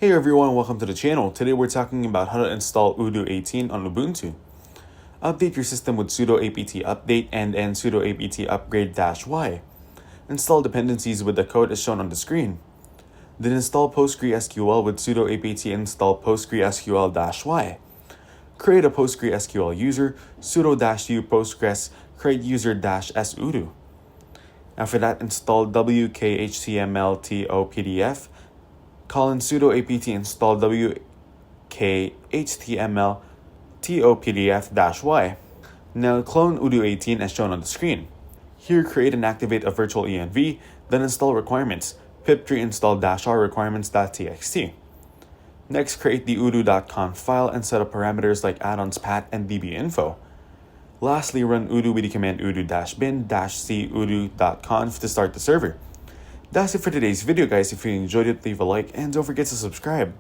Hey everyone, welcome to the channel. Today we're talking about how to install Odoo 18 on Ubuntu. Update your system with sudo apt update and sudo apt upgrade -y. Install dependencies with the code as shown on the screen. Then install PostgreSQL with sudo apt install PostgreSQL -y. Create a PostgreSQL user, sudo -u postgres create user-s Odoo. After that, install wkhtml_to_pdf. Colon sudo apt install wkhtml_to_pdf-y. Now clone Odoo 18 as shown on the screen. Here, create and activate a virtual env, then install requirements, pip3 install -r requirements.txt. Next, create the odoo.conf file and set up parameters like add-ons path and dbinfo. Lastly, run Odoo with the command odoo-bin-c odoo.conf to start the server. That's it for today's video, guys. If you enjoyed it, leave a like and don't forget to subscribe.